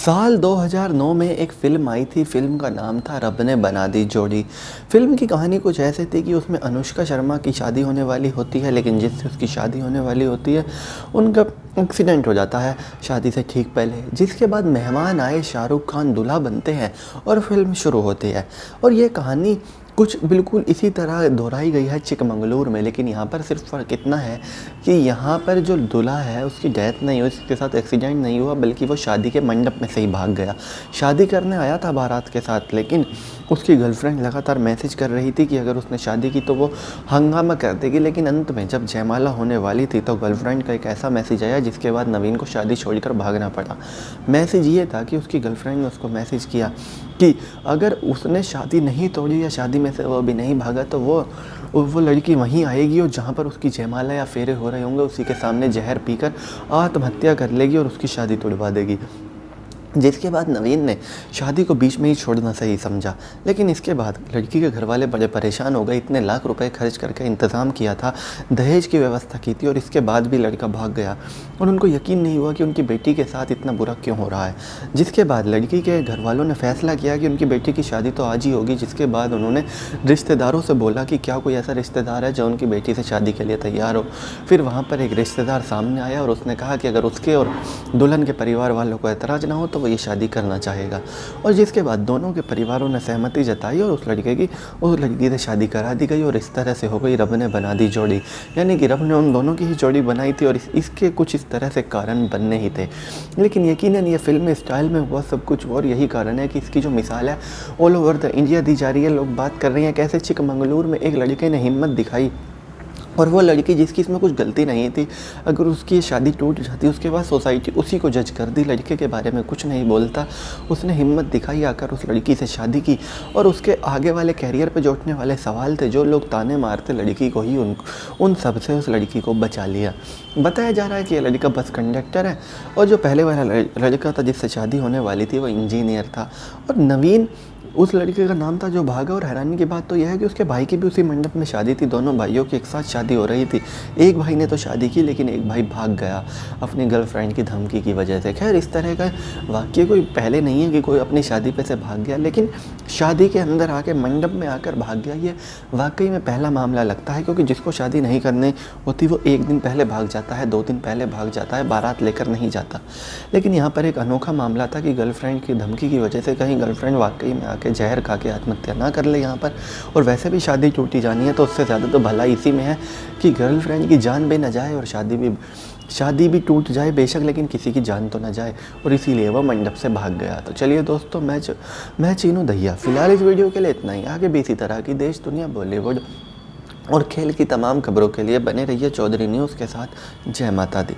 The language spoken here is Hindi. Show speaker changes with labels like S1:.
S1: साल 2009 में एक फ़िल्म आई थी। फ़िल्म का नाम था रब ने बना दी जोड़ी। फ़िल्म की कहानी कुछ ऐसे थी कि उसमें अनुष्का शर्मा की शादी होने वाली होती है, लेकिन जिससे उसकी शादी होने वाली होती है उनका एक्सीडेंट हो जाता है शादी से ठीक पहले। जिसके बाद मेहमान आए, शाहरुख खान दूल्हा बनते हैं और फिल्म शुरू होती है। और ये कहानी कुछ बिल्कुल इसी तरह दोहराई गई है चिकमंगलूर में, लेकिन यहाँ पर सिर्फ फ़र्क इतना है कि यहाँ पर जो दूल्हा है उसकी डेथ नहीं हुई, उसके साथ एक्सीडेंट नहीं हुआ, बल्कि वो शादी के मंडप में से ही भाग गया। शादी करने आया था बारात के साथ, लेकिन उसकी गर्लफ्रेंड लगातार मैसेज कर रही थी कि अगर उसने शादी की तो वो हंगामा कर देगी। लेकिन अंत में जब जयमाला होने वाली थी तो गर्लफ्रेंड का एक ऐसा मैसेज आया जिसके बाद नवीन को शादी छोड़कर भागना पड़ा। मैसेज ये था कि उसकी गर्लफ्रेंड ने उसको मैसेज किया कि अगर उसने शादी नहीं तोड़ी या शादी में से वो अभी नहीं भागा तो वो लड़की वहीं आएगी और जहाँ पर उसकी जयमाला या फेरे हो रहे होंगे उसी के सामने जहर पीकर आत्महत्या कर लेगी और उसकी शादी तोड़वा देगी। जिसके बाद नवीन ने शादी को बीच में ही छोड़ना सही समझा। लेकिन इसके बाद लड़की के घर वाले बड़े परेशान हो गए। इतने लाख रुपए खर्च करके इंतज़ाम किया था, दहेज की व्यवस्था की थी, और इसके बाद भी लड़का भाग गया और उनको यकीन नहीं हुआ कि उनकी बेटी के साथ इतना बुरा क्यों हो रहा है। जिसके बाद लड़की के घर वालों ने फैसला किया कि उनकी बेटी की शादी तो आज ही होगी। जिसके बाद उन्होंने रिश्तेदारों से बोला कि क्या कोई ऐसा रिश्तेदार है जो उनकी बेटी से शादी के लिए तैयार हो। फिर वहाँ पर एक रिश्तेदार सामने आया और उसने कहा कि अगर उसके और दुल्हन के परिवार वालों को एतराज़ ना हो तो वो ये शादी करना चाहेगा। और जिसके बाद दोनों के परिवारों ने सहमति जताई और उस लड़की से शादी करा दी गई और इस तरह से हो गई रब ने बना दी जोड़ी। यानी कि रब ने उन दोनों की ही जोड़ी बनाई थी और इसके कुछ इस तरह से कारण बनने ही थे। लेकिन यकीनन ये फिल्म स्टाइल में हुआ सब कुछ और यही कारण है कि इसकी जो मिसाल है ऑल ओवर द इंडिया दी जा रही है। लोग बात कर रहे हैं कैसे चिकमंगलूर में एक लड़के ने हिम्मत दिखाई और वो लड़की जिसकी इसमें कुछ गलती नहीं थी, अगर उसकी शादी टूट जाती उसके बाद सोसाइटी उसी को जज कर दी, लड़के के बारे में कुछ नहीं बोलता। उसने हिम्मत दिखाई, आकर उस लड़की से शादी की और उसके आगे वाले कैरियर पे जो उठने वाले सवाल थे, जो लोग ताने मारते लड़की को ही, उन सब से उस लड़की को बचा लिया। बताया जा रहा है कि ये लड़का बस कंडक्टर है और जो पहले वाला लड़का था जिससे शादी होने वाली थी वो इंजीनियर था। और नवीन उस लड़के का नाम था जो भागा। और हैरानी की बात तो यह है कि उसके भाई की भी उसी मंडप में शादी थी। दोनों भाइयों की एक साथ शादी हो रही थी। एक भाई ने तो शादी की लेकिन एक भाई भाग गया अपनी गर्लफ्रेंड की धमकी की वजह से। खैर, इस तरह का वाक्य कोई पहले नहीं है कि कोई अपनी शादी पे से भाग गया, लेकिन शादी के अंदर आके मंडप में आकर भाग गया, ये वाकई में पहला मामला लगता है। क्योंकि जिसको शादी नहीं करनी होती वो एक दिन पहले भाग जाता है, 2 दिन पहले भाग जाता है, बारात लेकर नहीं जाता। लेकिन यहाँ पर एक अनोखा मामला था कि गर्लफ्रेंड की धमकी की वजह से कहीं गर्लफ्रेंड वाकई में आके जहर खा के आत्महत्या ना कर ले यहाँ पर। और वैसे भी शादी टूटी जानी है तो उससे ज़्यादा तो भला इसी में है कि गर्लफ्रेंड की जान भी न जाए और शादी भी टूट जाए बेशक, लेकिन किसी की जान तो न जाए। और इसीलिए वह मंडप से भाग गया। तो चलिए दोस्तों, मैं चीनू दहिया फिलहाल इस वीडियो के लिए इतना ही। आगे भी इसी तरह की देश दुनिया, बॉलीवुड और खेल की तमाम खबरों के लिए बने रहिए चौधरी न्यूज़ के साथ। जय माता दी।